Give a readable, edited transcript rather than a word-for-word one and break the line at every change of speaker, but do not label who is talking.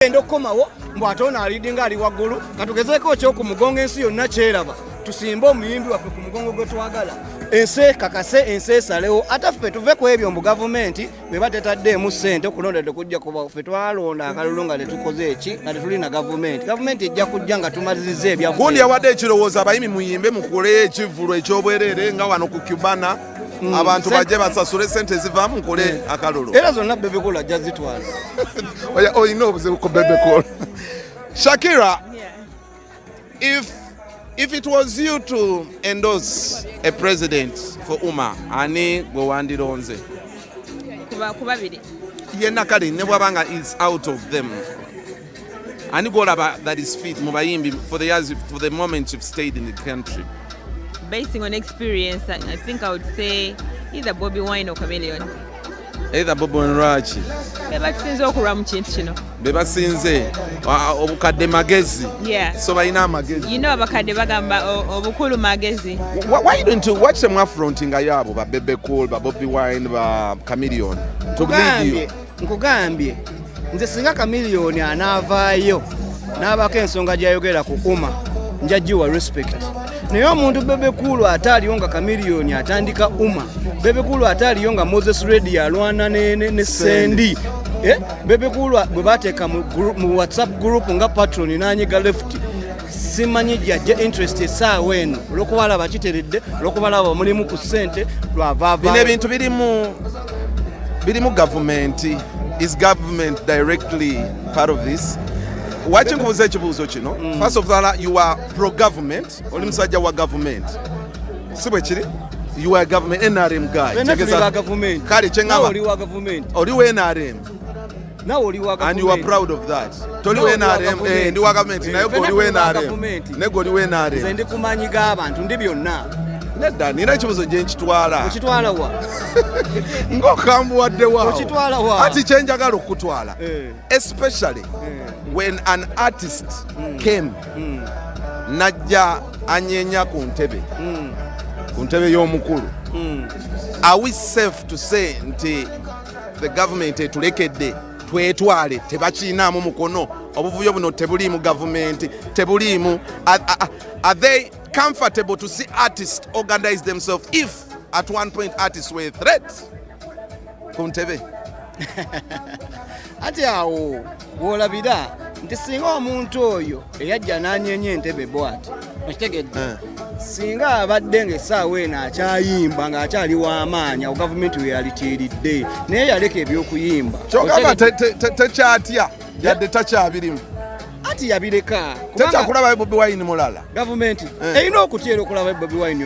endo komawo mbwatona alidinga ali waggulu katugezeko kyo ku mugongo ensi yonna kyeraba tusimba omuyimbi waffe ku mugongo gwe twagala ensi kakase ensi esalewo ate ffe tuve ku ebyo mu gavumenti bwe batetaddeemu ssente okulonda tekujja kuba ffe twalonda akalulu nga tetukoze eki nga tetulina gavumenti ejja kujja nga tumaliriza ebyaffe
gundi yawadde ekirowoozo abayimi muyimbe mukole ekivvulo eky'obwereere nga wano ku Cubana abantu bajje basasule sente zivaamu nkole akalulu
era zonna Bebe Cool ajja zitwala
oyina obuzibu ku Bebe Cool. Shakira, if it was you to endorse a president for Uma, ani gwe wandironze?
Kubabiri.
Yenna kale ne bwabanga is out of them. Ani golaba that is fit mu bayimbi for the moment you've stayed in the country.
Basing on experience, I think I would say either Bobby Wine or Chameleon.
Either Bobo Nrachi.
Bebasinze okulwa mu kintu kino.
Bebasinze obukadde magezi.
Yeah.
So balina amagezi.
You know abakadde bagamba obukulu magezi.
Why don't you watch them affronting ayabo ba Bebe Cool, ba Bobby Wine, ba Chameleon? To believe you.
Nkugambye nze singa Chameleon anaavaayo n'abako ensonga gy'ayogera ku Uma njagiwa respect. Naye omuntu Bebe Cool ataliyo nga Chameleon atandika Uma. Bebe Cool ataliyo nga Moses Ready alwana ne Sendi. Bebe Cool bwe bateeka mu WhatsApp group nga patron n'anyiga left. Simanyi gyajja interest essaawa eno olw'okubalaba kiteredde olw'okubalaba mulimu ku ssente lwavaava.
Bino ebintu birimu government. Is government directly part of this? Watching kubuza ekibuuzo kino, first of all, you are pro-government, oli musajja wa government. Si bwe kiri? You are a government NRM guy. Kale kyengamba.
Oli wa government.
Oli wa NRM.
Nawe oli wa government.
And you are proud of that. Toli wa NRM, ndi wa government, naye gwe oli wa NRM. Ne gwe oli wa NRM.
Nze ndi kumanyiga abantu ndi byonna.
Nedda nina ekibuuzo gye nkitwala.
Okitwala wa?
Ng'okambuwadde waawo.
Okitwala wa?
Ati kye njagala okutwala. Especially when an artist came najja anyeenya ku ntebe y'omukulu. Are we safe to say nti the government etulekedde twetwale tebakiinaamu mukono obuvuyo buno tebuliimu government tebuliimu? Are they comfortable to see artists organize themselves if at one point artists were a threat ku ntebe?
Ati awo w'olabira nti singa omuntu oyo eyajja n'anyeenya entebe bw'ati okitegedde singa abadde ng'essaawa eno akyayimba ng'akyali w'amaanyi awo gavumenti we yalitiiridde naye yaleka eby'okuyimba
kyogamba tekyatya yadde takyabirimu
ati yabireka
tekyakulaba Bobi Wine mulala
gavumenti erina okutyera okulaba Bobi Wine